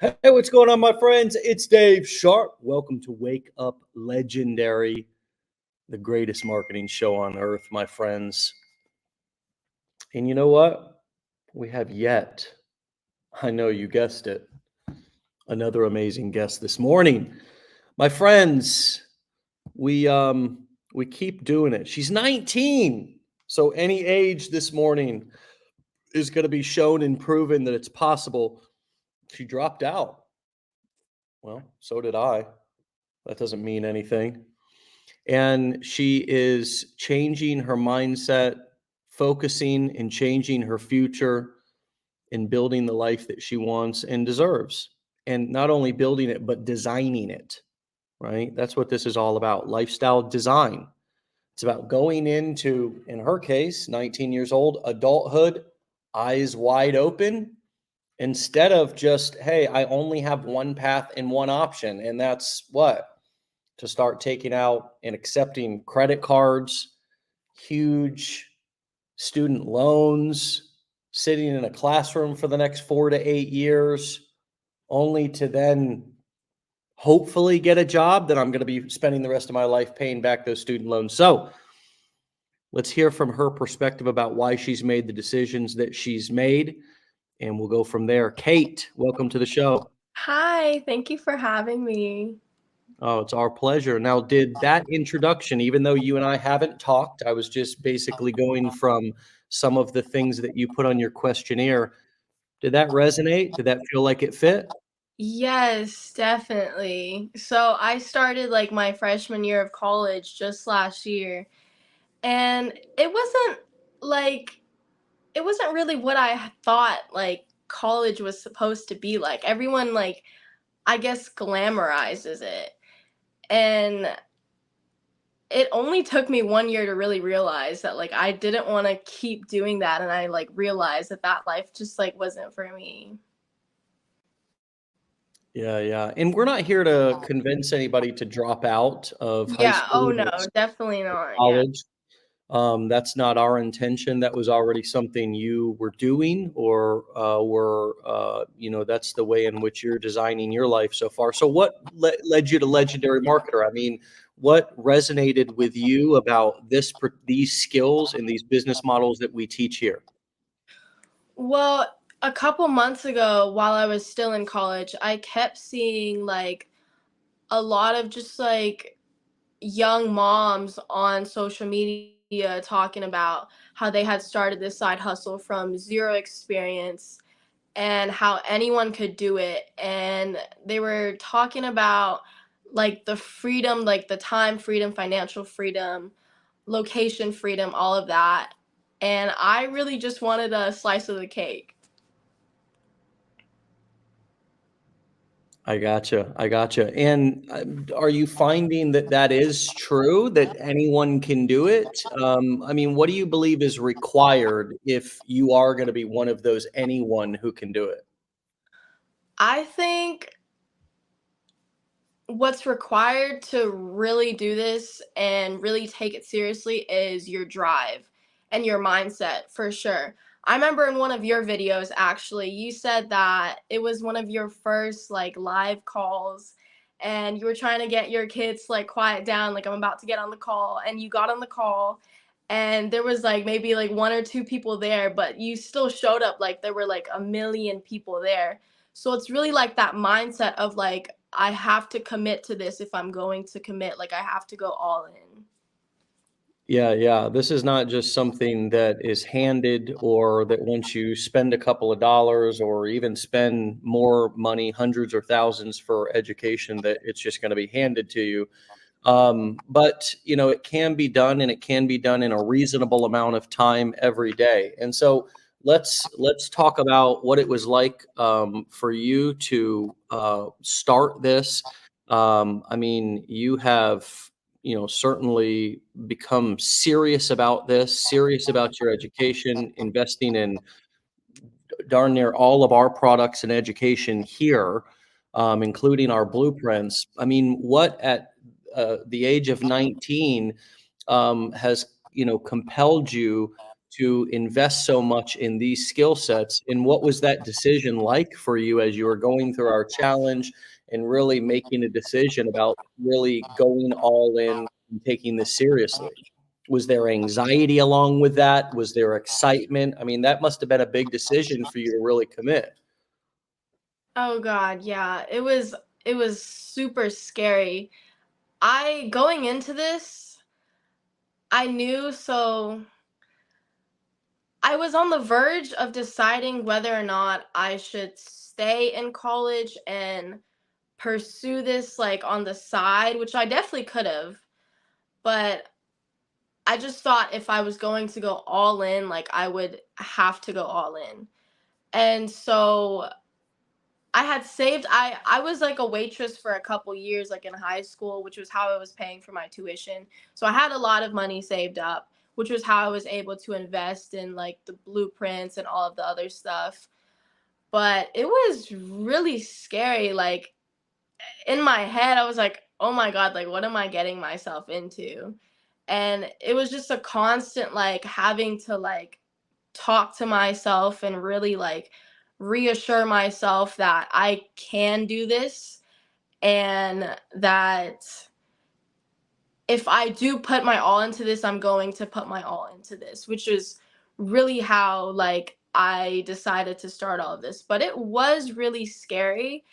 Hey, what's going on, my friends? It's Dave Sharpe. Welcome to Wake Up Legendary, the greatest marketing show on earth, my friends. And you know what? We have yet, I know you guessed it, another amazing guest this morning. My friends, we keep doing it. She's 19. So any age this morning is going to be shown and proven that it's possible. She dropped out. Well, so did I. That doesn't mean anything. And she is changing her mindset, focusing and changing her future, and building the life that she wants and deserves. And not only building it, but designing it, right? That's what this is all about, lifestyle design. It's about going into, in her case, 19 years old, adulthood, eyes wide open, instead of just, hey, I only have one path and one option. And that's what? To start taking out and accepting credit cards, huge student loans, sitting in a classroom for the next 4 to 8 years, only to then hopefully get a job that I'm going to be spending the rest of my life paying back those student loans. So let's hear from her perspective about why she's made the decisions that she's made, and we'll go from there. Kate, welcome to the show. Hi, thank you for having me. Oh, it's our pleasure. Now, did that introduction, even though you and I haven't talked, I was just basically going from some of the things that you put on your questionnaire. Did that resonate? Did that feel like it fit? Yes, definitely. So I started like my freshman year of college just last year, and like it wasn't really what I thought like college was supposed to be like. Everyone like I guess glamorizes it. And it only took me 1 year to really realize that like I didn't want to keep doing that, and I like realized that that life just like wasn't for me. Yeah, yeah. And we're not here to convince anybody to drop out of high Yeah, oh school no, or definitely not. Yeah. college. That's not our intention. That was already something you were doing, or that's the way in which you're designing your life so far. So, what led you to Legendary Marketer? I mean, what resonated with you about these skills and these business models that we teach here? Well, a couple months ago, while I was still in college, I kept seeing like a lot of just like young moms on social media talking about how they had started this side hustle from zero experience and how anyone could do it. And they were talking about like the freedom, like the time freedom, financial freedom, location freedom, all of that. And I really just wanted a slice of the cake. I gotcha. I gotcha. And are you finding that that is true, that anyone can do it? I mean, what do you believe is required if you are going to be one of those anyone who can do it? I think what's required to really do this and really take it seriously is your drive and your mindset for sure. I remember in one of your videos actually, you said that it was one of your first like live calls and you were trying to get your kids to like quiet down like I'm about to get on the call, and you got on the call and there was like maybe like one or two people there, but you still showed up like there were like a million people there. So it's really like that mindset of like I have to commit to this if I'm going to commit. Like I have to go all in. Yeah, yeah. This is not just something that is handed, or that once you spend a couple of dollars or even spend more money, hundreds or thousands for education, that it's just going to be handed to you. But it can be done, and it can be done in a reasonable amount of time every day. And so let's talk about what it was like for you to start this. I mean, you have certainly become serious about this, serious about your education, investing in darn near all of our products and education here, including our blueprints. I mean, what at the age of 19 has compelled you to invest so much in these skill sets. And what was that decision like for you as you were going through our challenge and really making a decision about really going all in and taking this seriously? Was there anxiety along with that? Was there excitement? I mean, that must have been a big decision for you to really commit. Oh god, yeah. It was super scary. I going into this, I knew so I was on the verge of deciding whether or not I should stay in college and pursue this like on the side, which I definitely could have, but I just thought if I was going to go all in, like I would have to go all in. And so I had saved I was like a waitress for a couple years like in high school, which was how I was paying for my tuition. So I had a lot of money saved up, which was how I was able to invest in like the blueprints and all of the other stuff. But it was really scary. Like in my head, I was like, "Oh my god, like what am I getting myself into?" And it was just a constant like having to like talk to myself and really like reassure myself that I can do this and that if I do put my all into this, I'm going to put my all into this, which is really how like I decided to start all of this. But it was really scary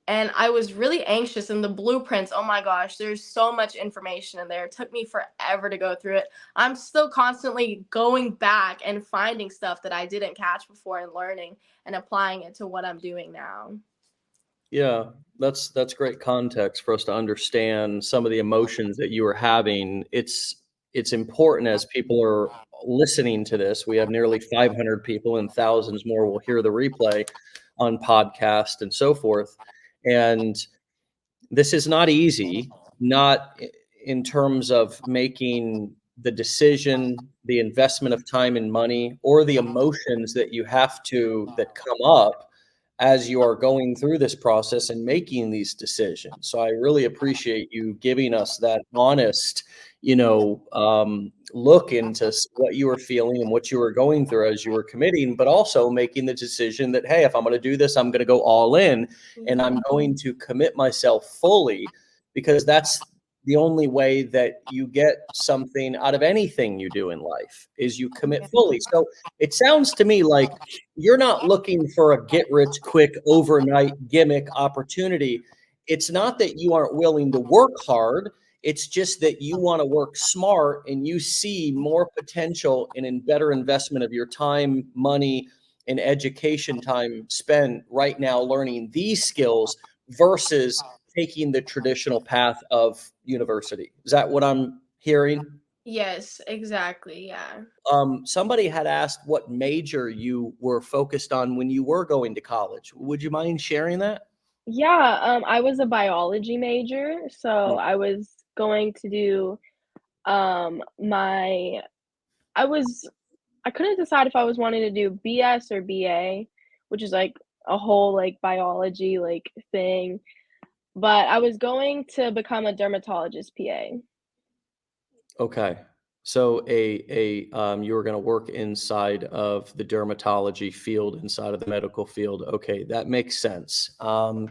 and I was really anxious in the blueprints. Oh my gosh, there's so much information in there. It took me forever to go through it. I'm still constantly going back and finding stuff that I didn't catch before and learning and applying it to what I'm doing now. Yeah, that's great context for us to understand some of the emotions that you were having. It's important as people are listening to this. We have nearly 500 people and thousands more will hear the replay on podcast and so forth. And this is not easy, not in terms of making the decision, the investment of time and money, or the emotions that you have to that come up as you are going through this process and making these decisions. So I really appreciate you giving us that honest, look into what you were feeling and what you were going through as you were committing, but also making the decision that, hey, if I'm going to do this, I'm going to go all in and I'm going to commit myself fully because that's the only way that you get something out of anything you do in life is you commit fully. So it sounds to me like you're not looking for a get rich quick overnight gimmick opportunity. It's not that you aren't willing to work hard. It's just that you want to work smart and you see more potential and in better investment of your time, money, and education time spent right now learning these skills versus taking the traditional path of university. Is that what I'm hearing? Yes, exactly. Yeah. Somebody had asked what major you were focused on when you were going to college. Would you mind sharing that? Yeah, I was a biology major, so Mm. I was going to do, my I was I couldn't decide if I was wanting to do BS or BA, which is, like, a whole, like, biology, like, thing, but I was going to become a dermatologist PA. Okay. So you were going to work inside of the dermatology field, inside of the medical field. Okay, that makes sense. I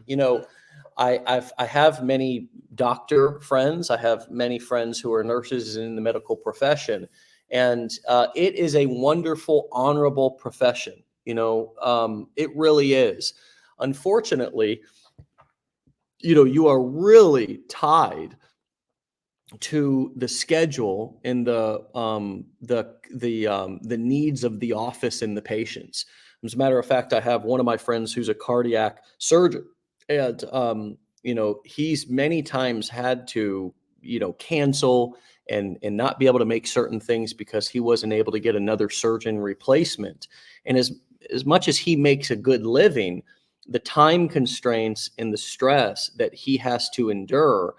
have many doctor friends. I have many friends who are nurses in the medical profession, and it is a wonderful, honorable profession. It really is. Unfortunately, you are really tied to the schedule and the needs of the office and the patients. As a matter of fact, I have one of my friends who's a cardiac surgeon, and he's many times had to cancel and not be able to make certain things because he wasn't able to get another surgeon replacement. And as much as he makes a good living, the time constraints and the stress that he has to endure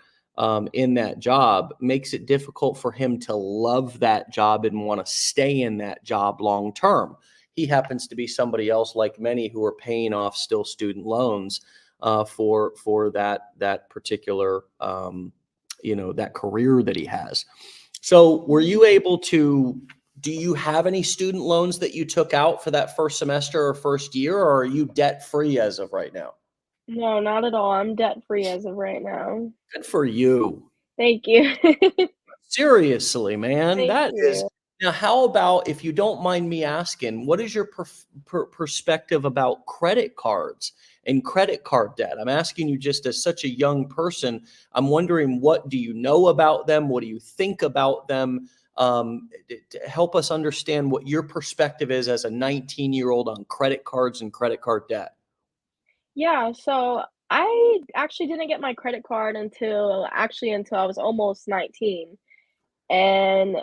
in that job makes it difficult for him to love that job and want to stay in that job long term. He happens to be somebody else like many who are paying off still student loans for that particular that career that he has. So were you able to do you have any student loans that you took out for that first semester or first year, or are you debt free as of right now? No, not at all. I'm debt free as of right now. Good for you. Thank you. Seriously, man. Thank That is you. now, how about, if you don't mind me asking, what is your perspective about credit cards and credit card debt? I'm asking you just as such a young person. I'm wondering, what do you know about them? What do you think about them? To help us understand what your perspective is as a 19-year-old on credit cards and credit card debt. Yeah, so I actually didn't get my credit card until I was almost 19. And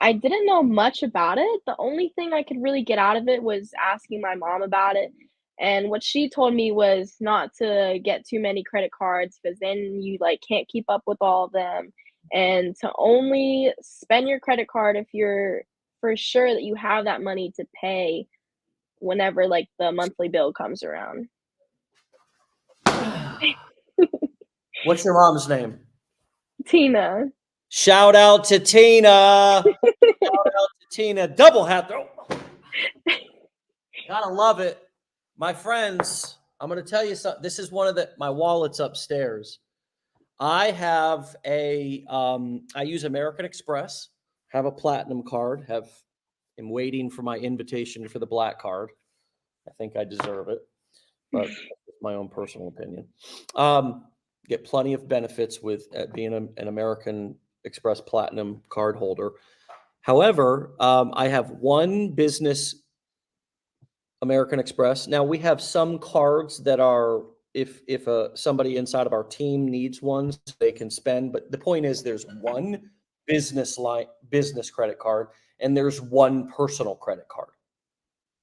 I didn't know much about it. The only thing I could really get out of it was asking my mom about it. And what she told me was not to get too many credit cards because then you like can't keep up with all of them, and to only spend your credit card if you're for sure that you have that money to pay whenever like the monthly bill comes around. What's your mom's name? Tina. Shout out to Tina. Shout out to Tina. Double hat throw. Gotta love it. My friends, I'm going to tell you something. This is one of my wallet's upstairs. I have I use American Express, have a platinum card, am waiting for my invitation for the black card. I think I deserve it, but it's my own personal opinion. Get plenty of benefits with being an American Express platinum card holder. However, I have one business American Express. Now we have some cards that are, if somebody inside of our team needs ones, they can spend. But the point is, there's one business credit card, and there's one personal credit card.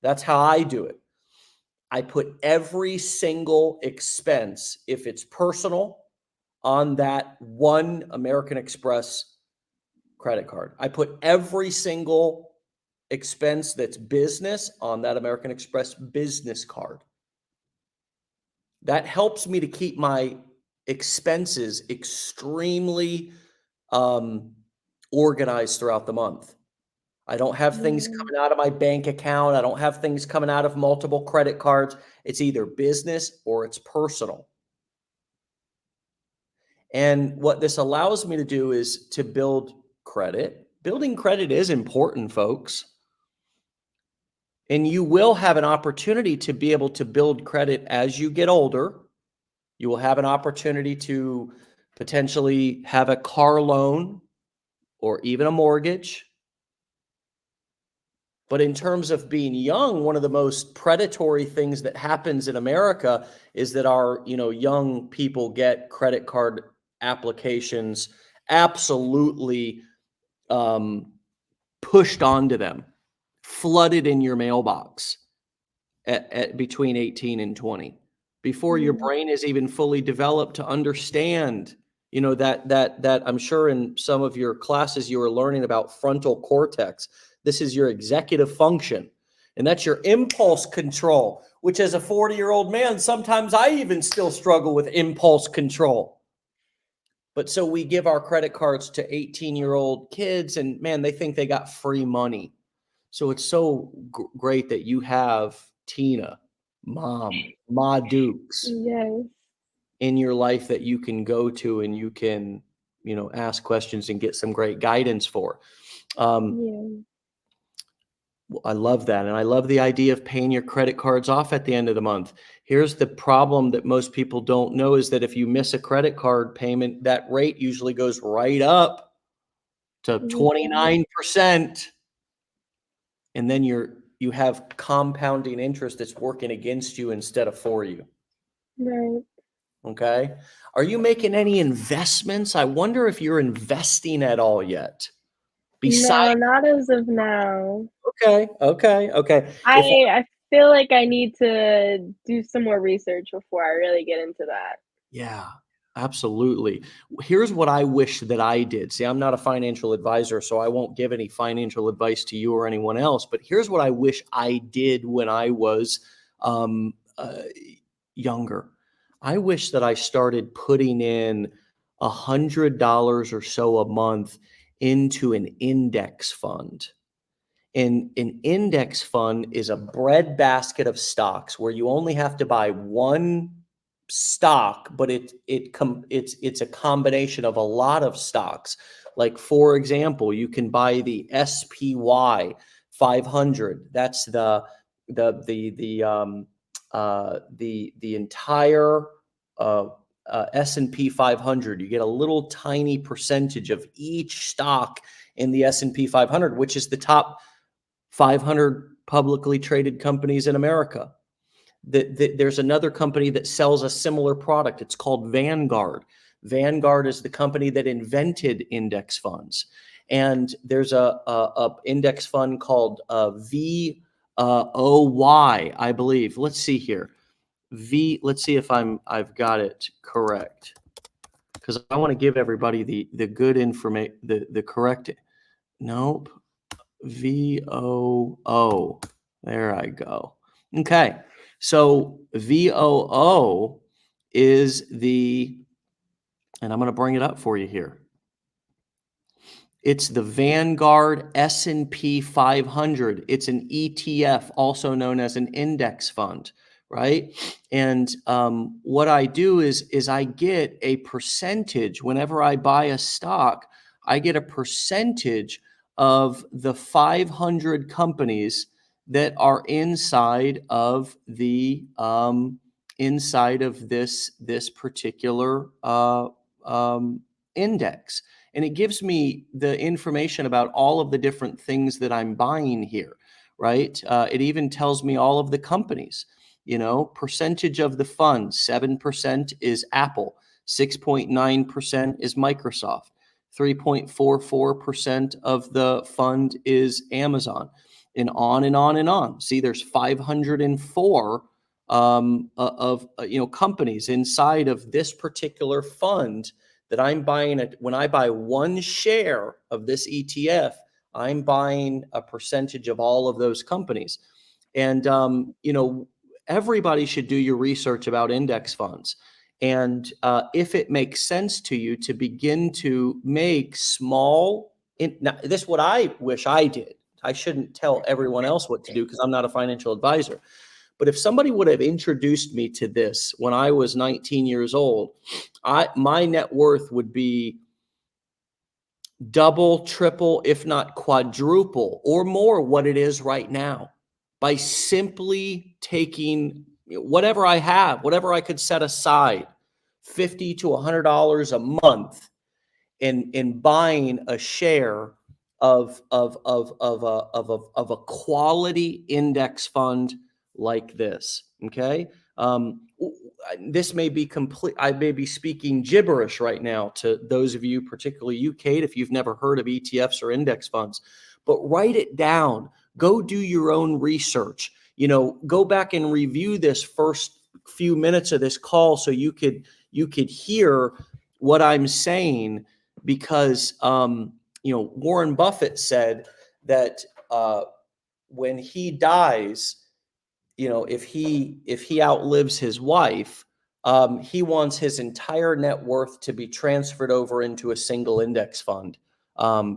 That's how I do it. I put every single expense, if it's personal, on that one American Express credit card. I put every single expense that's business on that American Express business card. That helps me to keep my expenses extremely organized throughout the month. I don't have things Yeah. coming out of my bank account. I don't have things coming out of multiple credit cards. It's either business or it's personal. And what this allows me to do is to build credit. Building credit is important, folks. And you will have an opportunity to be able to build credit as you get older. You will have an opportunity to potentially have a car loan or even a mortgage. But in terms of being young, one of the most predatory things that happens in America is that our, young people get credit card applications absolutely pushed onto them, flooded in your mailbox at between 18 and 20, before your Yeah. brain is even fully developed to understand, that I'm sure in some of your classes you were learning about frontal cortex. This is your executive function, and that's your impulse control, which as a 40-year-old man, sometimes I even still struggle with impulse control. But so we give our credit cards to 18-year-old kids, and man, they think they got free money. So it's so great that you have Tina, Mom, Ma Dukes Yes. in your life that you can go to and you can, ask questions and get some great guidance for. Yeah. I love that. And I love the idea of paying your credit cards off at the end of the month. Here's the problem that most people don't know is that if you miss a credit card payment, that rate usually goes right up to Yeah. 29%. And then you have compounding interest that's working against you instead of for you. Right. Okay. Are you making any investments? I wonder if you're investing at all yet. No, Besides, not as of now. okay. I If I feel like I need to do some more research before I really get into that. Yeah, absolutely. Here's what I wish that I did. See, I'm not a financial advisor, so I won't give any financial advice to you or anyone else. But here's what I wish I did when I was um, uh, younger. I wish that I started putting in $100 or so a month into an index fund. And an index fund is a breadbasket of stocks where you only have to buy one stock, but it's a combination of a lot of stocks. Like, for example, you can buy the SPY 500. That's the entire S&P 500. You get a little tiny percentage of each stock in the S&P 500, which is the top 500 publicly traded companies in America. There's another company that sells a similar product. It's called Vanguard. Vanguard is the company that invented index funds. And there's a index fund called VOY, I believe. Let's see here. Let's see if I've got it correct, because I want to give everybody the good information, the correct. Nope. VOO. There I go. Okay. So VOO is and I'm going to bring it up for you here. It's the Vanguard S&P 500. It's an ETF, also known as an index fund, right? And what I do is I get a percentage whenever I buy a stock. I get a percentage of the 500 companies that are inside of the inside of this particular index. And it gives me the information about all of the different things that I'm buying here, right? It even tells me all of the companies, percentage of the fund. 7% is Apple, 6.9% is Microsoft, 3.44% of the fund is Amazon, and on and on and on. See, there's 504 companies inside of this particular fund that I'm buying it. When I buy one share of this ETF, I'm buying a percentage of all of those companies. And, everybody should do your research about index funds. And if it makes sense to you to begin to make small, now, this is what I wish I did. I shouldn't tell everyone else what to do because I'm not a financial advisor. But if somebody would have introduced me to this when I was 19 years old, my net worth would be double, triple, if not quadruple or more what it is right now, by simply taking whatever I have, whatever I could set aside, $50 to $100 a month, and buying a share of a quality index fund like this. Okay. This may be complete. I may be speaking gibberish right now to those of you, particularly you, Kate, if you've never heard of ETFs or index funds, but write it down. Go do your own research. Go back and review this first few minutes of this call so you could hear what I'm saying, because Warren Buffett said that when he dies, if he outlives his wife, he wants his entire net worth to be transferred over into a single index fund,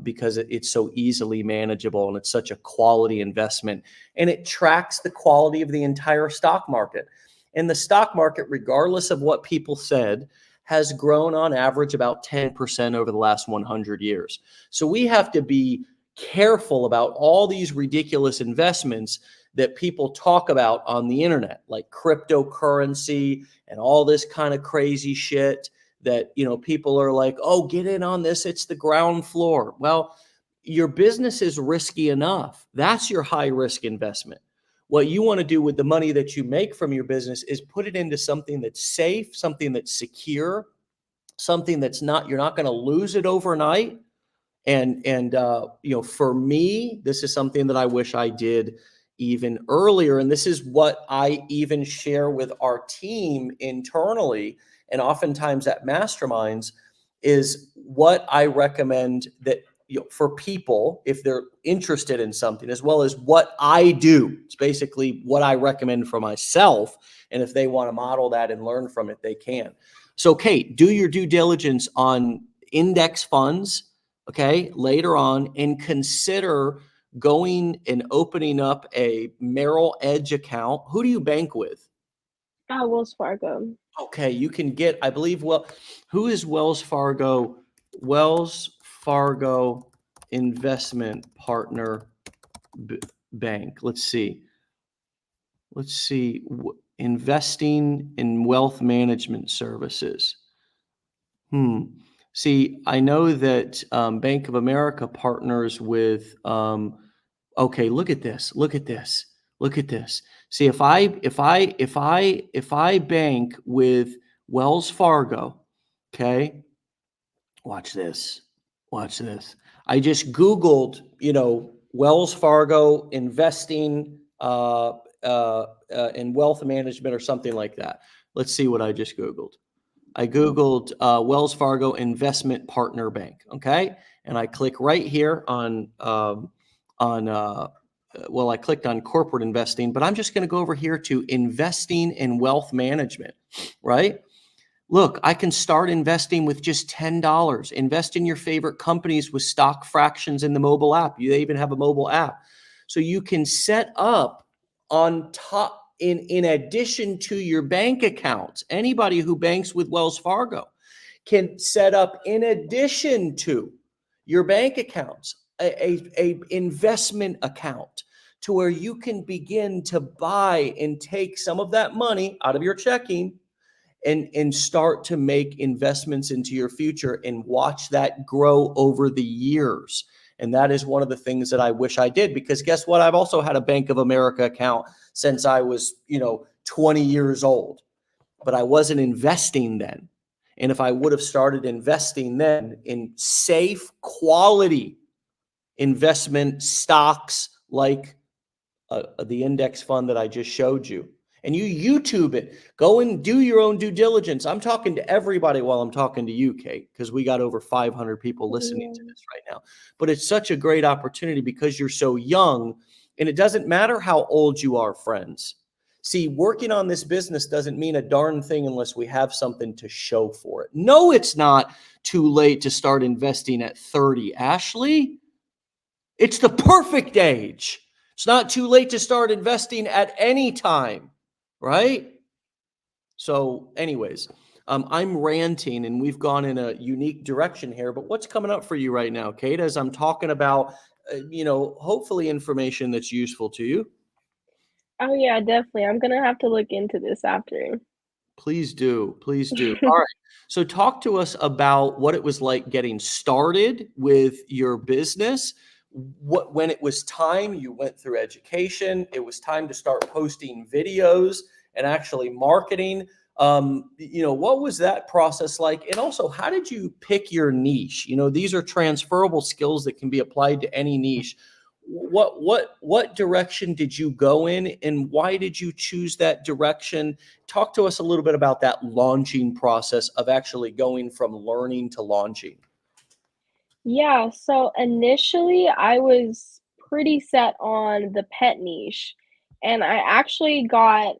because it's so easily manageable and it's such a quality investment, and it tracks the quality of the entire stock market. And the stock market, regardless of what people said, has grown on average about 10% over the last 100 years. So we have to be careful about all these ridiculous investments that people talk about on the internet, like cryptocurrency and all this kind of crazy shit that, people are like, oh, get in on this. It's the ground floor. Well, your business is risky enough. That's your high risk investment. What you want to do with the money that you make from your business is put it into something that's safe, something that's secure, something that's you're not going to lose it overnight. And for me, this is something that I wish I did even earlier. And this is what I even share with our team internally, and oftentimes at masterminds, is what I recommend that for people, if they're interested in something, as well as what I do. It's basically what I recommend for myself. And if they want to model that and learn from it, they can. So, Kate, do your due diligence on index funds. okay, later on, and consider going and opening up a Merrill Edge account. Who do you bank with? Wells Fargo. Okay, you can get, I believe, well, who is Wells Fargo? Wells Fargo Investment Partner Bank. Let's see. Investing in wealth management services. See, I know that Bank of America partners with. Okay, look at this. Look at this. Look at this. See, if I bank with Wells Fargo, okay, watch this. Watch this. I just Googled, Wells Fargo investing in wealth management or something like that. Let's see what I just Googled. I Googled Wells Fargo Investment Partner Bank. Okay. And I click right here I clicked on corporate investing, but I'm just going to go over here to investing in wealth management, right? Look, I can start investing with just $10. Invest in your favorite companies with stock fractions in the mobile app. They even have a mobile app. So you can set up on top, in addition to your bank accounts. Anybody who banks with Wells Fargo can set up, in addition to your bank accounts, a investment account to where you can begin to buy and take some of that money out of your checking and start to make investments into your future and watch that grow over the years. And that is one of the things that I wish I did, because guess what? I've also had a Bank of America account since I was, 20 years old, but I wasn't investing then. And if I would have started investing then in safe, quality investment stocks like the index fund that I just showed you, and you YouTube it, go and do your own due diligence. I'm talking to everybody while I'm talking to you, Kate, because we got over 500 people listening to this right now. But it's such a great opportunity because you're so young, and it doesn't matter how old you are, friends. See, working on this business doesn't mean a darn thing unless we have something to show for it. No, it's not too late to start investing at 30, Ashley. It's the perfect age. It's not too late to start investing at any time, right? So anyways, I'm ranting and we've gone in a unique direction here, but what's coming up for you right now, Kate, as I'm talking about, hopefully information that's useful to you? Oh yeah, definitely. I'm gonna have to look into this after. Please do. Please do. All right. So talk to us about what it was like getting started with your business. When it was time, you went through education, it was time to start posting videos and actually marketing. What was that process like? And also, how did you pick your niche? These are transferable skills that can be applied to any niche. What direction did you go in, and why did you choose that direction? Talk to us a little bit about that launching process of actually going from learning to launching. Yeah, so initially I was pretty set on the pet niche, and I actually got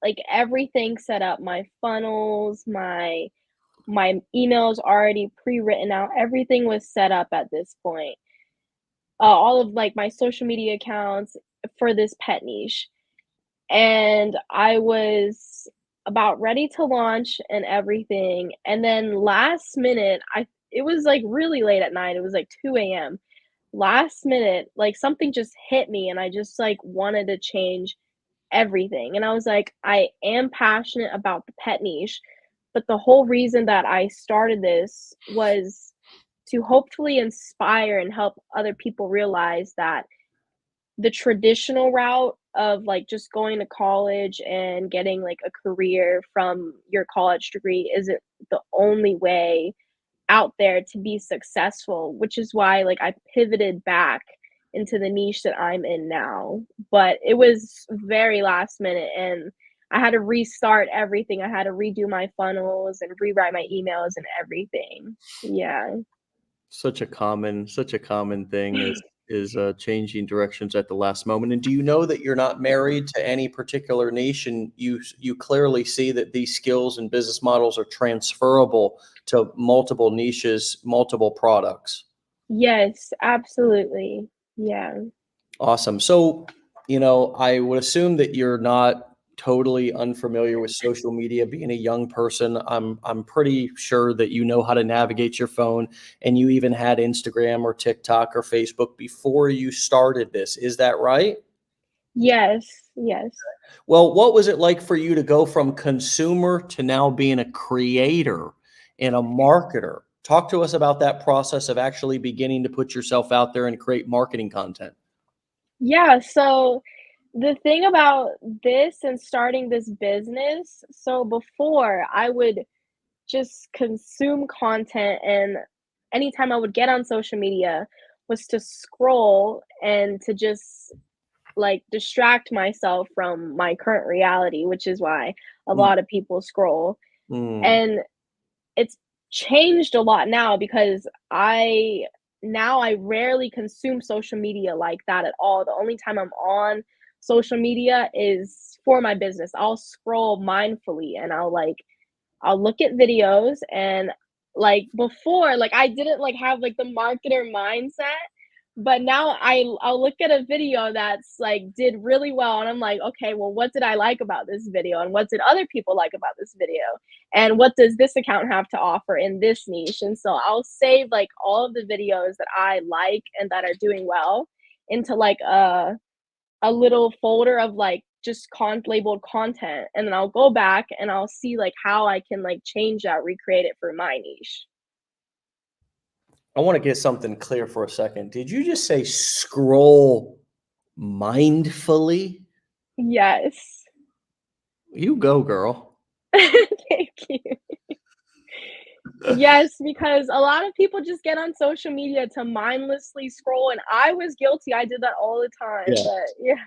like everything set up, my funnels, my emails already pre-written out. Everything was set up at this point. All of like my social media accounts for this pet niche. And I was about ready to launch and everything. And then last minute, I it was like really late at night. It was like 2 a.m. Last minute, like something just hit me and I just like wanted to change everything. And I was like, I am passionate about the pet niche, but the whole reason that I started this was to hopefully inspire and help other people realize that the traditional route of like just going to college and getting like a career from your college degree isn't the only way out there to be successful, which is why like I pivoted back into the niche that I'm in now. But it was very last minute and I had to restart everything. I had to redo my funnels and rewrite my emails and everything. Yeah. Such a common thing is changing directions at the last moment. And do you know that you're not married to any particular niche, and you clearly see that these skills and business models are transferable to multiple niches, multiple products? Yes, absolutely. Yeah. Awesome. So, you know, I would assume that you're not totally unfamiliar with social media. Being a young person, I'm pretty sure that you know how to navigate your phone, and you even had Instagram or TikTok or Facebook before you started this. Is that right? Yes, yes. Well, what was it like for you to go from consumer to now being a creator and a marketer? Talk to us about that process of actually beginning to put yourself out there and create marketing content. Yeah, so the thing about this and starting this business, so before I would just consume content, and anytime I would get on social media was to scroll and to just like distract myself from my current reality, which is why a Mm, lot of people scroll. mm, And it's changed a lot now because I rarely consume social media like that at all. The only time I'm on social media is for my business. I'll scroll mindfully and I'll look at videos, and like before, like I didn't like have like the marketer mindset, but now I'll look at a video that's like did really well, and I'm like, okay, well, what did I like about this video, and what did other people like about this video, and what does this account have to offer in this niche? And so I'll save like all of the videos that I like and that are doing well into like a little folder of like just labeled content, and then I'll go back and I'll see like how I can like change that, recreate it for my niche. I want to get something clear for a second. Did you just say scroll mindfully? Yes. You go, girl. Thank you. Yes, because a lot of people just get on social media to mindlessly scroll, and I was guilty. I did that all the time, Yeah. but yeah.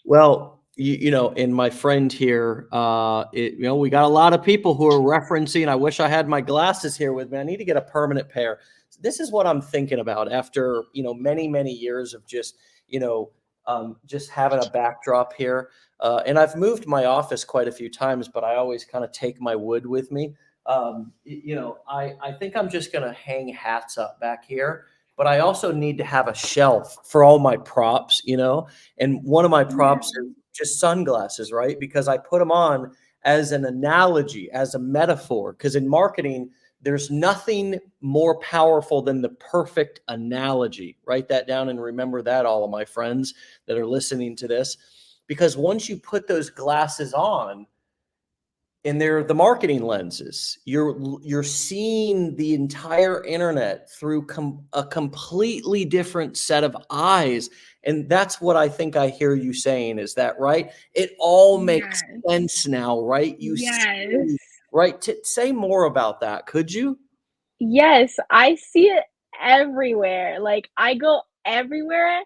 Well, you know, and my friend here, you know, we got a lot of people who are referencing. I wish I had my glasses here with me. I need to get a permanent pair. This is what I'm thinking about after, you know, many, many years of just, you know, just having a backdrop here. And I've moved my office quite a few times, but I always kind of take my wood with me. You know, I think I'm just going to hang hats up back here, but I also need to have a shelf for all my props, you know, and one of my props is Yeah. just sunglasses, right? Because I put them on as an analogy, as a metaphor. Because in marketing, there's nothing more powerful than the perfect analogy. Write that down and remember that, all of my friends that are listening to this. Because once you put those glasses on, and they're the marketing lenses. You're seeing the entire internet through a completely different set of eyes, and that's what I think I hear you saying. Is that right? It all makes Yes. sense now, right? You Yes. see, right? Say more about that, could you? Yes, I see it everywhere. Like I go everywhere,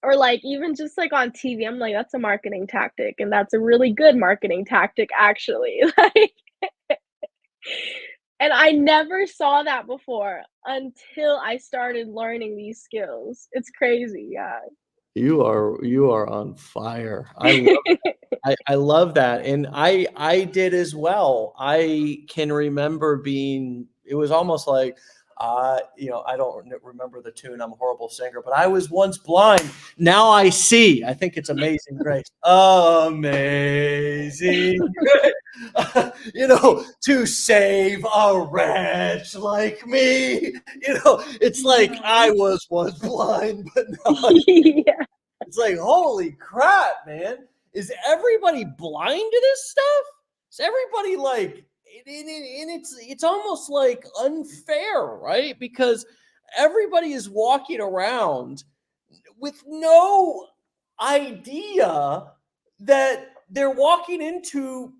or like even just like on TV, I'm like, that's a marketing tactic, and that's a really good marketing tactic, actually. Like, and I never saw that before until I started learning these skills. It's crazy, yeah. You are on fire. I love that, and I did as well. I can remember being. It was almost like, you know, I don't remember the tune. I'm a horrible singer, but I was once blind. Now I see. I think it's Amazing Grace. Amazing Grace. You know, to save a wretch like me. You know, it's like I Yeah. was once blind, but now I Yeah. it's like, holy crap, man. Is everybody blind to this stuff? Is everybody like, and it's almost like unfair, right? Because everybody is walking around with no idea that they're walking into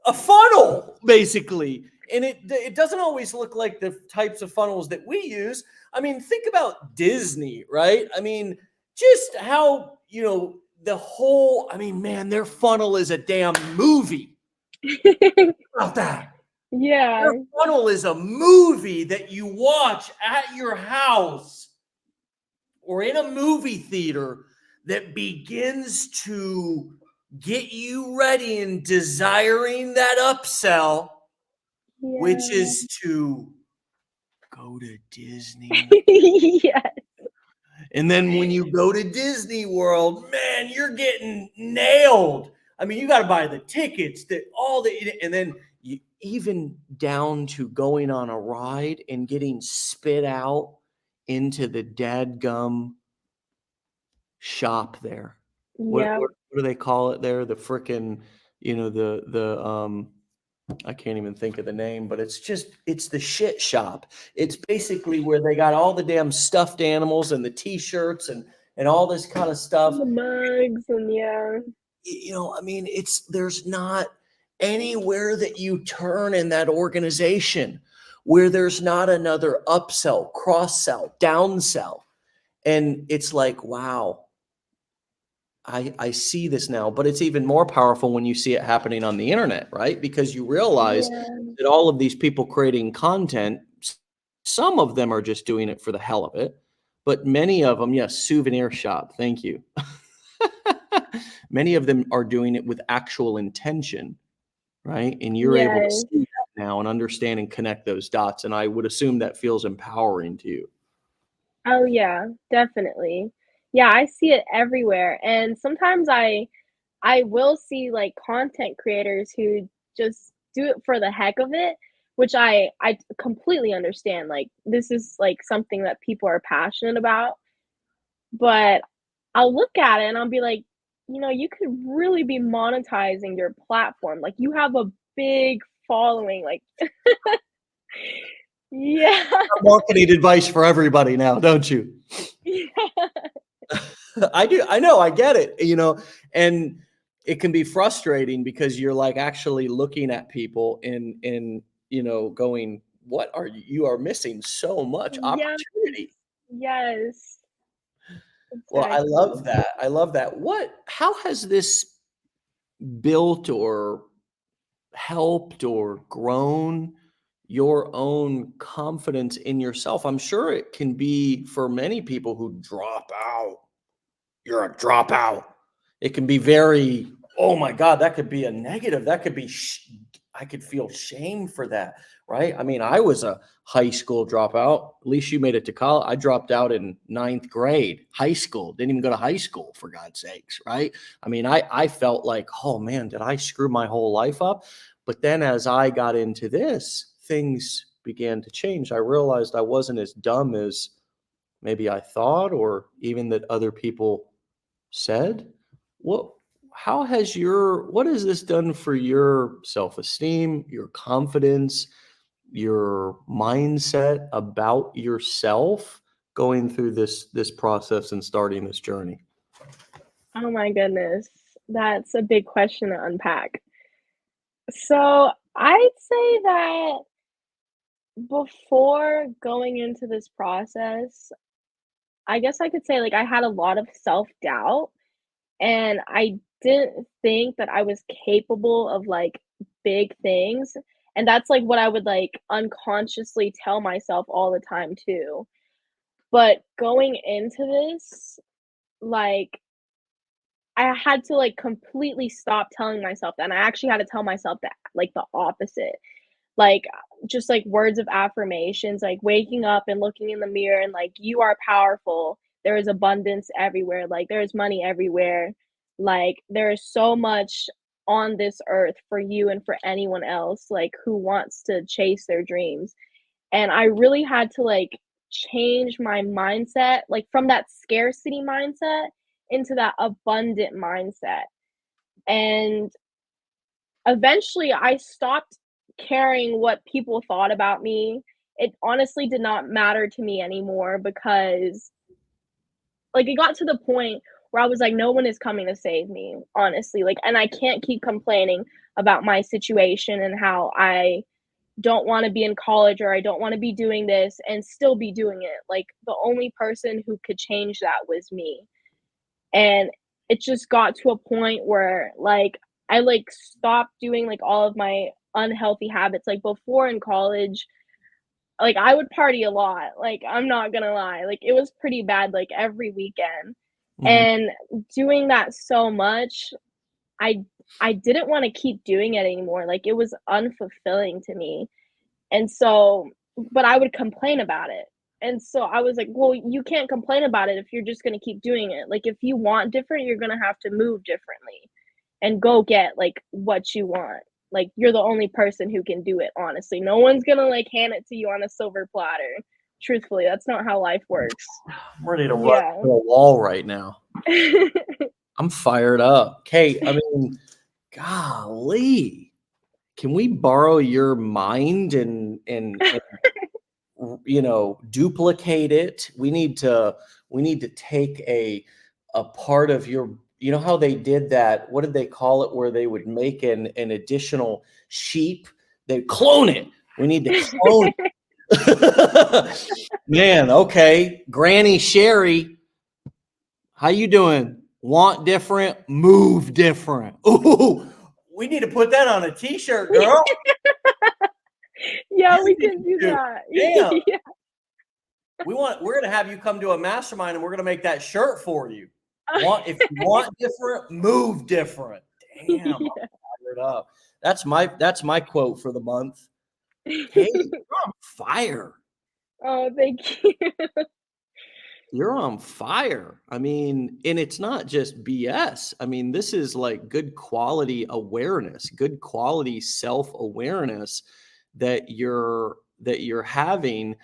a funnel, basically. And it doesn't always look like the types of funnels that we use. I mean, think about Disney, right? I mean, just how, you know, the whole, I mean, man, their funnel is a damn movie. About that. Their Yeah. funnel is a movie that you watch at your house or in a movie theater that begins to get you ready and desiring that upsell, which Yeah. is to go go to Disney. Yes. And then when you go to Disney World, man, you're getting nailed. I mean, you got to buy the tickets, and then you, even down to going on a ride and getting spit out into the dadgum shop there. Yeah. What do they call it there? The frickin', the I can't even think of the name, but it's the shit shop. It's basically where they got all the damn stuffed animals and the t-shirts and all this kind of stuff. The mugs and yeah. I mean, there's not anywhere that you turn in that organization where there's not another upsell, cross-sell, downsell. And it's like, wow, I see this now, but it's even more powerful when you see it happening on the internet, right? Because you realize that all of these people creating content, some of them are just doing it for the hell of it, but many of them, yes, souvenir shop, thank you. Many of them are doing it with actual intention, right? And you're able to Yes. see that now and understand and connect those dots. And I would assume that feels empowering to you. Oh, yeah, definitely. Yeah, I see it everywhere, and sometimes I will see, like, content creators who just do it for the heck of it, which I completely understand, like, this is, like, something that people are passionate about, but I'll look at it and I'll be like, you could really be monetizing your platform, like, you have a big following, like Yeah. Marketing advice for everybody now, don't you? Yeah. I do. I know. I get it. And it can be frustrating because you're like actually looking at people and going, what are you? You are missing so much Yes. opportunity. Yes. Well, I Exactly. love that. I love that. How has this built or helped or grown your own confidence in yourself? I'm sure it can be for many people who drop out. You're a dropout. It can be very, oh my God, that could be a negative. That could be, I could feel shame for that, right? I mean, I was a high school dropout. At least you made it to college. I dropped out in ninth grade, high school, didn't even go to high school, for God's sakes, right? I mean, I felt like, oh man, did I screw my whole life up? But then as I got into this, things began to change. I realized I wasn't as dumb as maybe I thought, or even that other people said. What what has this done for your self-esteem, your confidence, your mindset about yourself going through this process and starting this journey? Oh my goodness. That's a big question to unpack. So, I'd say that before going into this process, I guess I could say, like, I had a lot of self-doubt, and I didn't think that I was capable of, like, big things, and that's, like, what I would, like, unconsciously tell myself all the time too. But going into this, like, I had to, like, completely stop telling myself that, and I actually had to tell myself that, like, the opposite. Like, just, like, words of affirmations, like, waking up and looking in the mirror and, like, "You are powerful. There is abundance everywhere. Like, there is money everywhere. Like, there is so much on this earth for you and for anyone else, like, who wants to chase their dreams." And I really had to, like, change my mindset, like, from that scarcity mindset into that abundant mindset. And eventually, I stopped caring what people thought about me. It honestly did not matter to me anymore because, like, it got to the point where I was like, "No one is coming to save me," honestly, like, and I can't keep complaining about my situation and how I don't wanna be in college or I don't wanna be doing this and still be doing it. Like, the only person who could change that was me. And it just got to a point where, like, I, like, stopped doing, like, all of my unhealthy habits. Like, before in college, like, I would party a lot, like, I'm not gonna lie, like, it was pretty bad, like, every weekend. Mhm. And doing that so much, I I didn't wanna keep doing it anymore, like, it was unfulfilling to me. And so but I would complain about it. And so I was like, well, you can't complain about it if you're just going to keep doing it. Like, if you want different, you're going to have to move differently and go get like what you want. Like, you're the only person who can do it, honestly. No one's going to like hand it to you on a silver platter. Truthfully, that's not how life works. I'm ready to run Yeah. to a wall right now. I'm fired up. Kate, I mean, golly. Can we borrow your mind and you know, duplicate it? We need to take a part of your, you know how they did that, what did they call it, where they would make an additional sheep? They clone it. We need to clone it. Man, okay. Granny Sherry, how you doing? Want different, move different. Ooh, we need to put that on a t-shirt, girl. Yeah, we can do that. Damn. Yeah. We're gonna have you come to a mastermind and we're gonna make that shirt for you. If you want different, move different. Damn, Yeah. I'm fired up. That's my quote for the month. Hey, you're on fire. Oh, thank you. You're on fire. I mean, and it's not just BS. I mean, this is like good quality awareness, good quality self-awareness that you're having,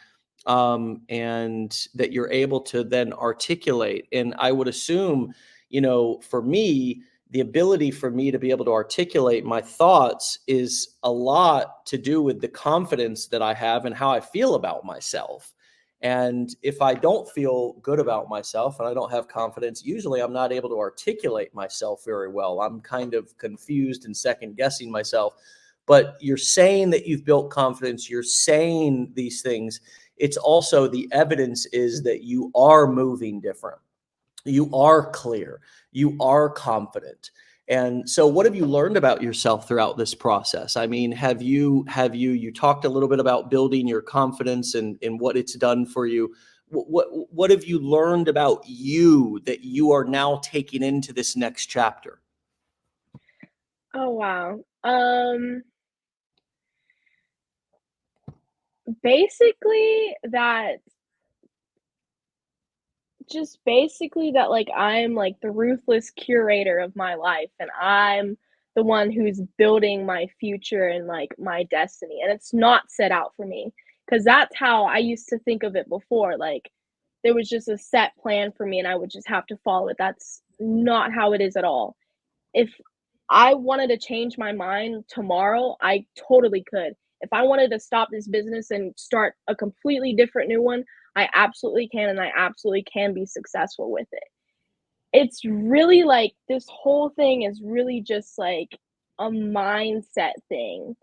and that you're able to then articulate. And I would assume, you know, for me, the ability for me to be able to articulate my thoughts is a lot to do with the confidence that I have and how I feel about myself. And if I don't feel good about myself and I don't have confidence, usually I'm not able to articulate myself very well. I'm kind of confused and second guessing myself. But you're saying that you've built confidence, you're saying these things. It's also the evidence is that you are moving different. You are clear, you are confident. And so what have you learned about yourself throughout this process? I mean, you talked a little bit about building your confidence and what it's done for you. What have you learned about you that you are now taking into this next chapter? Oh, wow. Basically that like I'm like the ruthless curator of my life, and I'm the one who's building my future and like my destiny, and it's not set out for me, because that's how I used to think of it before. Like, there was just a set plan for me and I would just have to follow it. That's not how it is at all. If I wanted to change my mind tomorrow, I totally could. If I wanted to stop this business and start a completely different new one, I absolutely can, and I absolutely can be successful with it. It's really like this whole thing is really just like a mindset thing.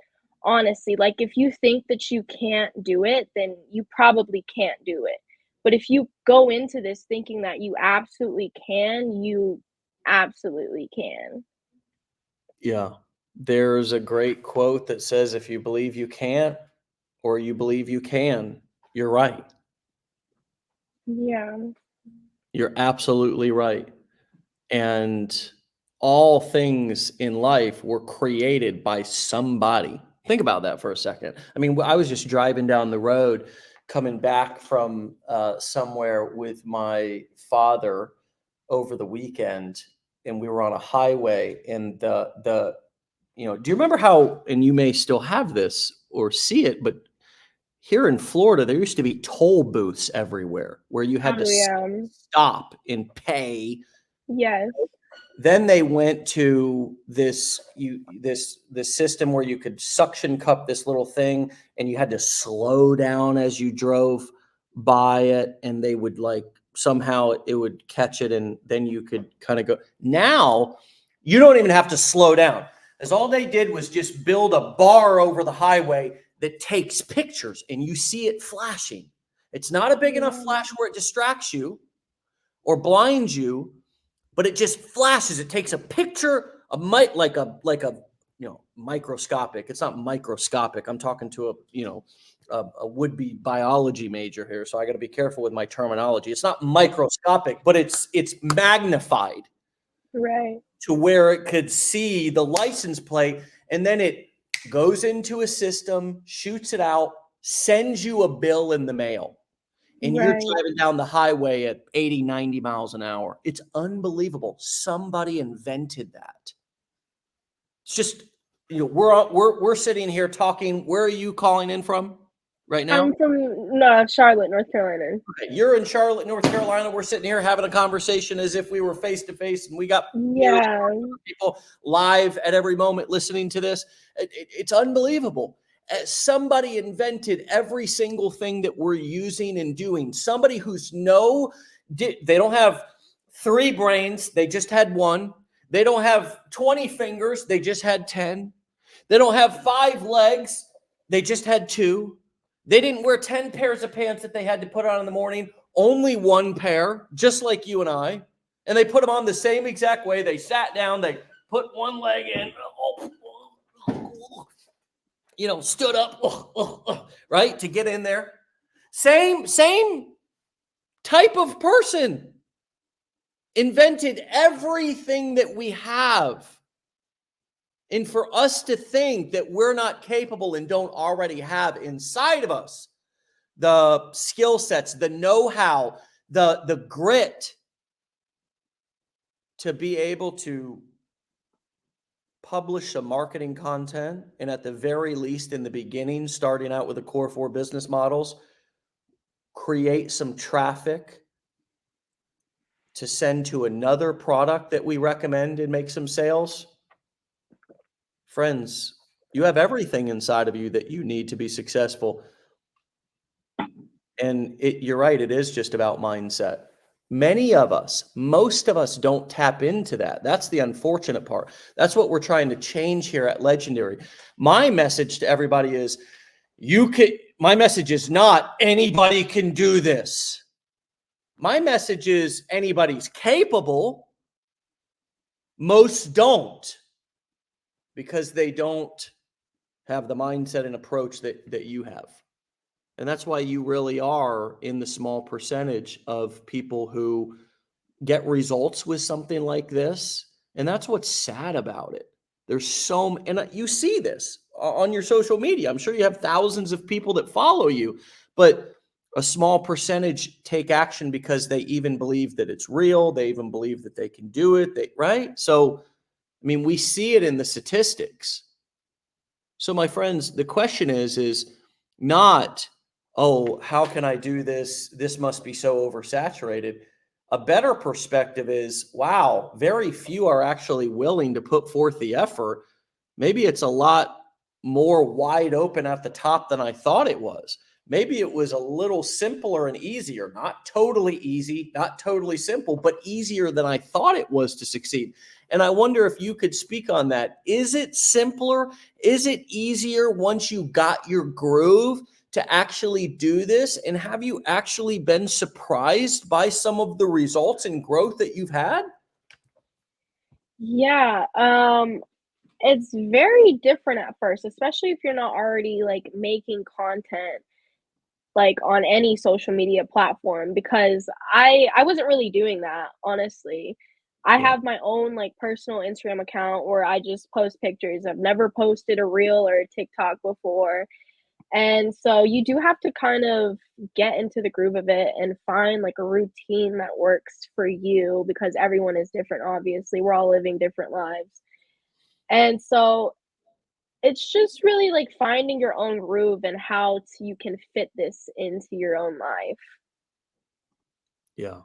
Honestly, like, if you think that you can't do it, then you probably can't do it. But if you go into this thinking that you absolutely can, you absolutely can. Yeah. There's a great quote that says, if you believe you can't or you believe you can, you're right. Yeah. You're absolutely right. And all things in life were created by somebody. Think about that for a second. I mean, I was just driving down the road coming back from somewhere with my father over the weekend, and we were on a highway, and the you know, do you remember how, and you may still have this or see it, but here in Florida, there used to be toll booths everywhere where you had to Oh, yeah. stop and pay. Yes. Then they went to this system where you could suction cup this little thing, and you had to slow down as you drove by it, and they would like somehow it would catch it, and then you could kind of go. Now you don't even have to slow down, as all they did was just build a bar over the highway that takes pictures, and you see it flashing. It's not a big enough flash where it distracts you or blinds you, but it just flashes. It takes a picture, like a you know, microscopic. It's not microscopic. I'm talking to a would-be biology major here, so I got to be careful with my terminology. It's not microscopic, but it's magnified Right. to where it could see the license plate, and then it goes into a system, shoots it out, sends you a bill in the mail and you're Right. driving down the highway at 80, 90 miles an hour. It's unbelievable. Somebody invented that. It's just, we're sitting here talking. Where are you calling in from right now? I'm from Charlotte, North Carolina. Okay, you're in Charlotte, North Carolina. We're sitting here having a conversation as if we were face to face, and we got Yeah. people live at every moment listening to this. It's unbelievable. Somebody invented every single thing that we're using and doing. Somebody who's they don't have 3 brains, they just had 1. They don't have 20 fingers, they just had 10. They don't have 5 legs, they just had 2. They didn't wear 10 pairs of pants that they had to put on in the morning, only 1 pair, just like you and I. And they put them on the same exact way. They sat down, they put 1 leg in, stood up, right, to get in there. Same type of person invented everything that we have. And for us to think that we're not capable and don't already have inside of us the skill sets, the know-how, the grit to be able to publish some marketing content, and at the very least in the beginning, starting out with the core 4 business models, create some traffic to send to another product that we recommend and make some sales. Friends, you have everything inside of you that you need to be successful. And you're right, it is just about mindset. Most of us don't tap into that. That's the unfortunate part. That's what we're trying to change here at Legendary. My message to everybody is, my message is not anybody can do this. My message is anybody's capable. Most don't, because they don't have the mindset and approach that you have. And that's why you really are in the small percentage of people who get results with something like this. And that's what's sad about it. There's and you see this on your social media. I'm sure you have thousands of people that follow you, but a small percentage take action because they even believe that it's real. They even believe that they can do it. Right? So, I mean, we see it in the statistics. So my friends, the question is not, oh, how can I do this? This must be so oversaturated. A better perspective is, wow, very few are actually willing to put forth the effort. Maybe it's a lot more wide open at the top than I thought it was. Maybe it was a little simpler and easier, not totally easy, not totally simple, but easier than I thought it was to succeed. And I wonder if you could speak on that. Is it simpler? Is it easier once you got your groove to actually do this? And have you actually been surprised by some of the results and growth that you've had? Yeah, it's very different at first, especially if you're not already, like, making content, like, on any social media platform, because I wasn't really doing that, honestly. I Yeah. have my own, like, personal Instagram account where I just post pictures. I've never posted a reel or a TikTok before. And so you do have to kind of get into the groove of it and find like a routine that works for you, because everyone is different, obviously. We're all living different lives. And so it's just really like finding your own groove and how you can fit this into your own life. Yeah.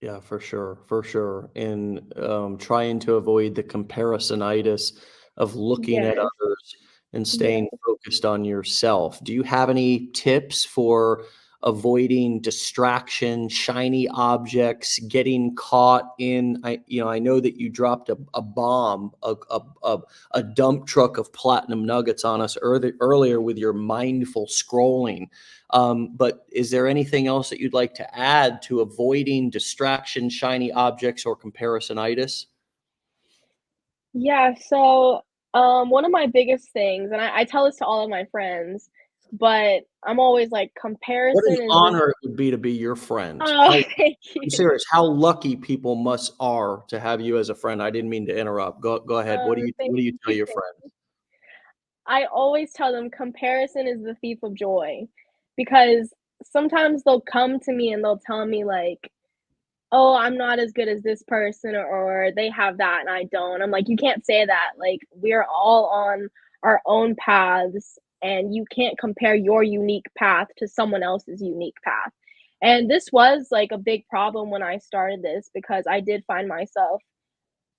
Yeah, for sure. For sure. And trying to avoid the comparisonitis of looking at Yes. others and Yes. staying focused on yourself. Do you have any tips for avoiding distraction, shiny objects, getting caught in? I know that you dropped a bomb, a dump truck of platinum nuggets on us earlier with your mindful scrolling. But is there anything else that you'd like to add to avoiding distraction, shiny objects, or comparisonitis? Yeah, so, one of my biggest things, and I tell this to all of my friends, but I'm always like, What comparison an is just honor it would be to be your friend. oh, thank I'm you. serious. How lucky people are to have you as a friend. I didn't mean to interrupt. Go ahead. Oh, thank What do you tell you. your friends? I always tell them comparison is the thief of joy, because sometimes they'll come to me and they'll tell me like, "Oh, I'm not as good as this person," or "They have that and I don't." I'm like, "You can't say that. Like, we're all on our own paths, and you can't compare your unique path to someone else's unique path." And this was like a big problem when I started this, because I did find myself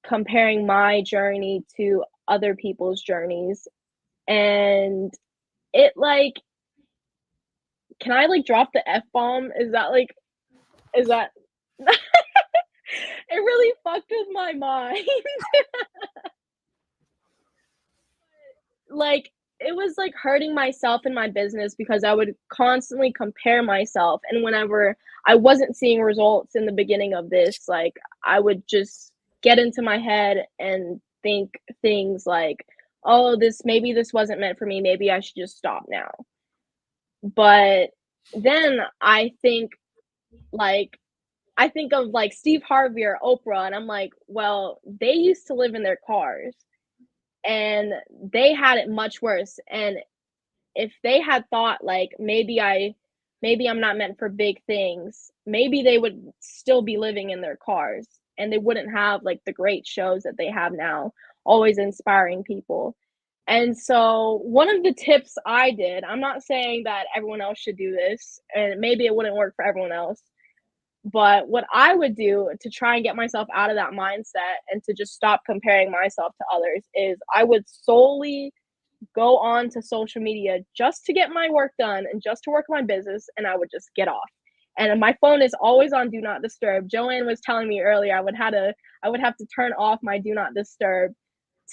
comparing my journey to other people's journeys, and it like, can I like drop the F bomb? Is that it really fucked with my mind. Like, it was like hurting myself in my business, because I would constantly compare myself, and whenever I wasn't seeing results in the beginning of this, like, I would just get into my head and think things like, "Oh, this wasn't meant for me. Maybe I should just stop now." But then like I think of like Steve Harvey or Oprah, and I'm like, "Well, they used to live in their cars and they had it much worse, and if they had thought like maybe I'm not meant for big things, maybe they would still be living in their cars, and they wouldn't have like the great shows that they have now, always inspiring people." And so one of the tips I did, I'm not saying that everyone else should do this, and maybe it wouldn't work for everyone else, but what I would do to try and get myself out of that mindset and to just stop comparing myself to others is I would solely go on to social media just to get my work done and just to work my business, and I would just get off. And my phone is always on do not disturb. Joanne was telling me earlier I would have to turn off my do not disturb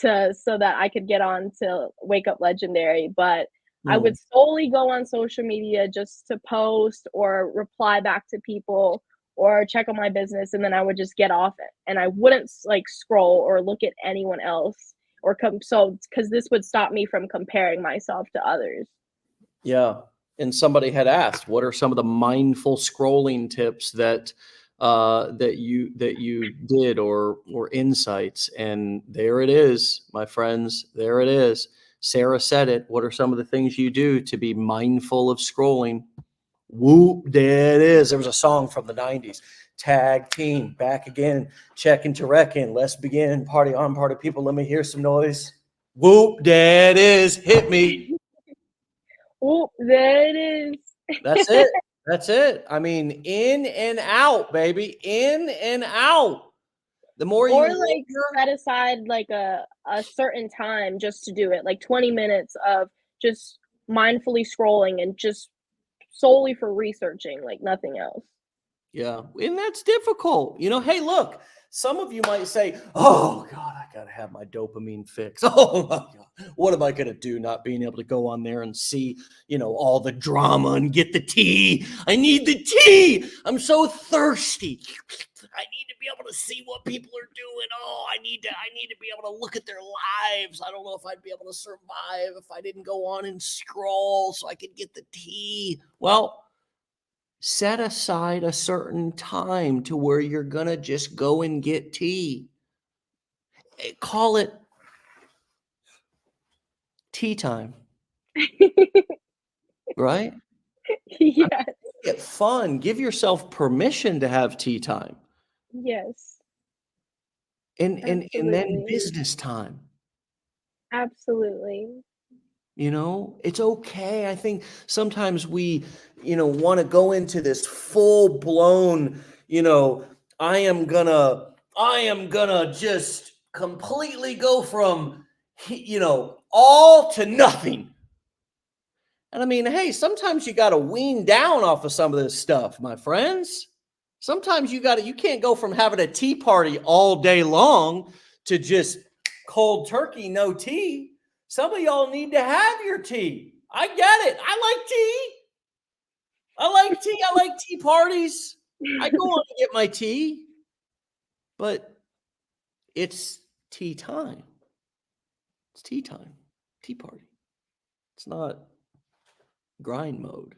to so that I could get on to Wake Up Legendary. But I Mm. would solely go on social media just to post or reply back to people or check on my business, and then I would just get off it. And I wouldn't like scroll or look at anyone else or because this would stop me from comparing myself to others. Yeah. And somebody had asked, what are some of the mindful scrolling tips that you did, or insights? And there it is, my friends. There it is. Sarah said it. What are some of the things you do to be mindful of scrolling? Whoop, there it is. There was a song from the 90s. Tag team, back again, checking to reckon. Let's begin. Party on, party people. Let me hear some noise. Whoop, there it is. Hit me. Oh, there it is. That's it. That's it. I mean, in and out, baby. In and out. The more you Or like linger, set aside like a certain time just to do it, like 20 minutes of just mindfully scrolling and just solely for researching, like nothing else. yeah, and that's difficult. Hey, look, some of you might say, "Oh God, I gotta have my dopamine fix." Oh my God, what am I gonna do? Not being able to go on there and see, all the drama and get the tea. I need the tea. I'm so thirsty. I need to be able to see what people are doing. Oh, I need to be able to look at their lives. I don't know if I'd be able to survive if I didn't go on and scroll so I could get the tea. Well, set aside a certain time to where you're going to just go and get tea. Call it tea time, right? Yes, Get fun. Give yourself permission to have tea time. yes, And then absolutely, business time. absolutely. It's okay. I think sometimes we, want to go into this full blown, I am gonna just completely go from, all to nothing. And I mean, hey, sometimes you got to wean down off of some of this stuff, my friends. Sometimes you can't go from having a tea party all day long to just cold turkey, no tea. Some of y'all need to have your tea. I get it. I like tea. I like tea. I like tea parties. I go on to get my tea, but it's tea time. It's tea time, tea party. It's not grind mode,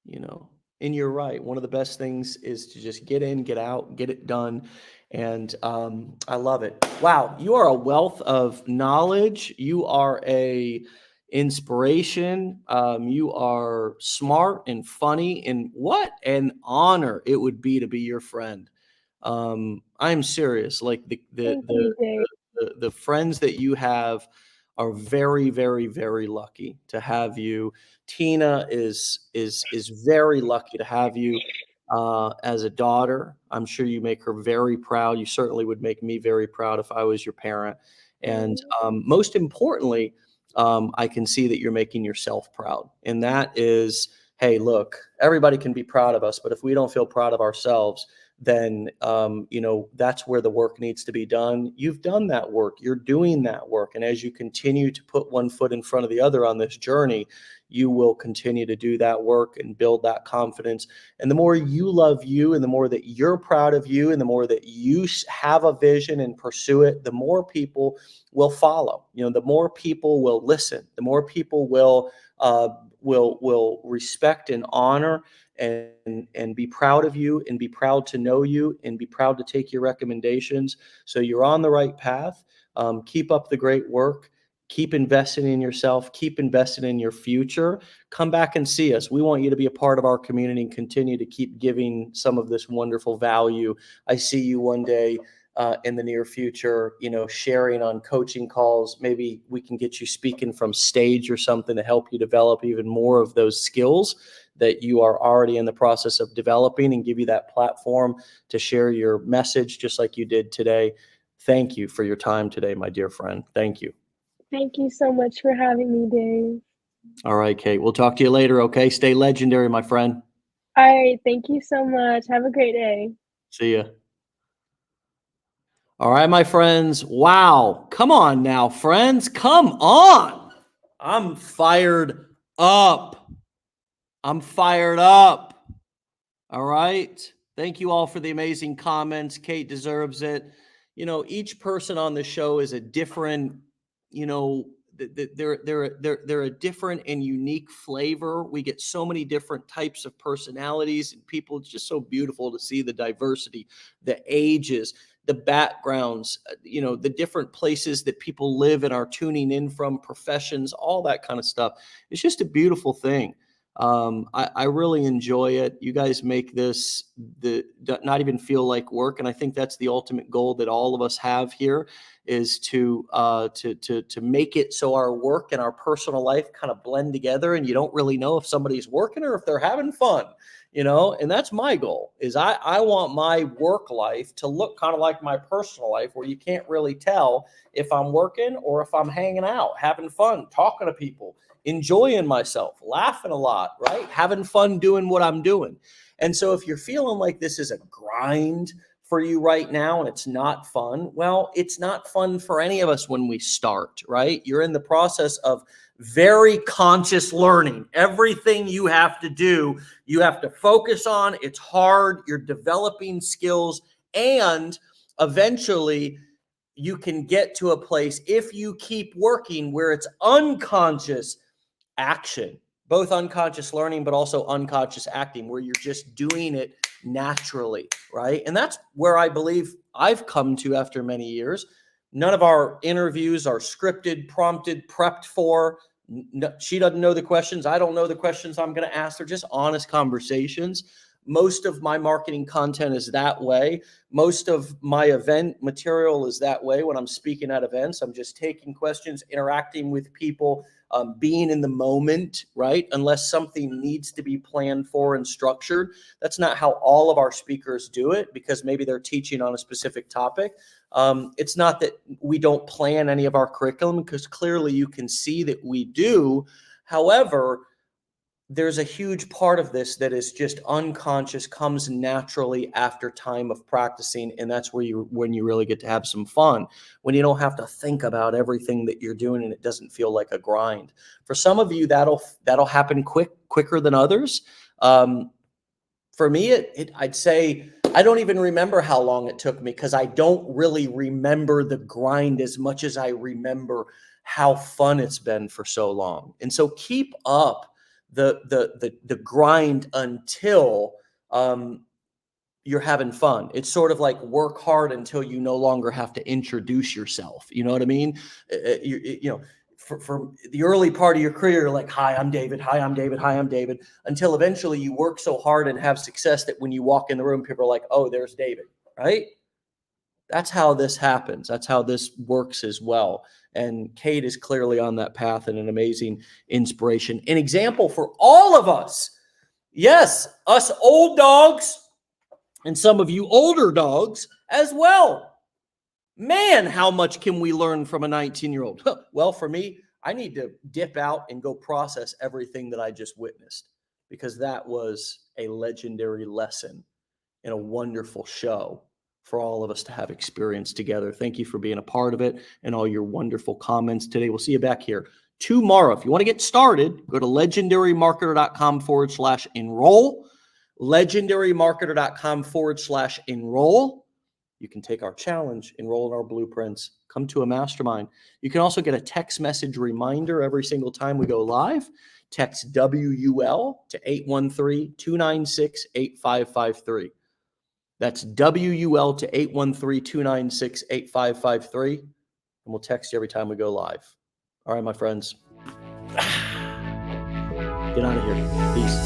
you know. And you're right. One of the best things is to just get in, get out, get it done. And I love it. Wow, you are a wealth of knowledge. You are a inspiration. You are smart and funny. And what an honor it would be to be your friend. I'm serious. Like Thank you, Dave. the friends that you have are very, very, very lucky to have you. Tina is very lucky to have you as a daughter. I'm sure you make her very proud. You certainly would make me very proud if I was your parent. And Mm, most importantly, I can see that you're making yourself proud. And that is, hey, look, everybody can be proud of us, but if we don't feel proud of ourselves, then that's where the work needs to be done. You've done that work. You're doing that work. And as you continue to put one foot in front of the other on this journey, you will continue to do that work and build that confidence. And the more you love you and the more that you're proud of you and the more that you have a vision and pursue it, the more people will follow. The more people will listen, the more people will respect and honor and be proud of you and be proud to know you and be proud to take your recommendations. So you're on the right path. Keep up the great work. Keep investing in yourself. Keep investing in your future. Come back and see us. We want you to be a part of our community and continue to keep giving some of this wonderful value. I see you one day in the near future, sharing on coaching calls. Maybe we can get you speaking from stage or something to help you develop even more of those skills that you are already in the process of developing and give you that platform to share your message just like you did today. Thank you for your time today, my dear friend. Thank you. Thank you so much for having me, Dave. All right, Kate. We'll talk to you later, okay? Stay legendary, my friend. All right, thank you so much. Have a great day. See ya. All right, my friends. Wow. Come on now, friends. Come on. I'm fired up. I'm fired up. All right. Thank you all for the amazing comments. Kate deserves it. Each person on the show is a different, they're a different and unique flavor. We get so many different types of personalities and people. It's just so beautiful to see the diversity, the ages, the backgrounds, the different places that people live and are tuning in from, professions, all that kind of stuff. It's just a beautiful thing. I really enjoy it. You guys make this not even feel like work, and I think that's the ultimate goal that all of us have here is to make it so our work and our personal life kind of blend together, and you don't really know if somebody's working or if they're having fun. And that's my goal. Is I want my work life to look kind of like my personal life, where you can't really tell if I'm working or if I'm hanging out, having fun, talking to people, enjoying myself, laughing a lot, right? Having fun doing what I'm doing. And so if you're feeling like this is a grind for you right now and it's not fun, well, it's not fun for any of us when we start, right? You're in the process of very conscious learning. Everything you have to do, you have to focus on. It's hard. You're developing skills, and eventually you can get to a place, if you keep working, where it's unconscious action, both unconscious learning, but also unconscious acting, where you're just doing it naturally, right? And that's where I believe I've come to after many years. None of our interviews are scripted, prompted, prepped for. She doesn't know the questions. I don't know the questions I'm going to ask. They're just honest conversations. Most of my marketing content is that way. Most of my event material is that way. When I'm speaking at events, I'm just taking questions, interacting with people, being in the moment, right? Unless something needs to be planned for and structured. That's not how all of our speakers do it, because maybe they're teaching on a specific topic. It's not that we don't plan any of our curriculum, because clearly you can see that we do. However, there's a huge part of this that is just unconscious, comes naturally after time of practicing. And that's when you really get to have some fun, when you don't have to think about everything that you're doing and it doesn't feel like a grind. For some of you, that'll happen quicker than others. For me, I'd say I don't even remember how long it took me, because I don't really remember the grind as much as I remember how fun it's been for so long. And so keep up the grind until you're having fun. It's sort of like work hard until you no longer have to introduce yourself. You know what I mean? You know, for the early part of your career, you're like, hi, I'm David. Hi, I'm David. Hi, I'm David. Until eventually you work so hard and have success that when you walk in the room, people are like, oh, there's David, right? That's how this happens. That's how this works as well. And Kate is clearly on that path and an amazing inspiration, an example for all of us. Yes, us old dogs and some of you older dogs as well. Man, how much can we learn from a 19-year-old? Well, for me, I need to dip out and go process everything that I just witnessed, because that was a legendary lesson and a wonderful show for all of us to have experienced together. Thank you for being a part of it and all your wonderful comments today. We'll see you back here tomorrow. If you want to get started, go to legendarymarketer.com/enroll. legendarymarketer.com/enroll. You can take our challenge, enroll in our blueprints, come to a mastermind. You can also get a text message reminder every single time we go live. Text WUL to 813-296-8553. That's WUL to 813-296-8553. And we'll text you every time we go live. All right, my friends. Get out of here. Peace.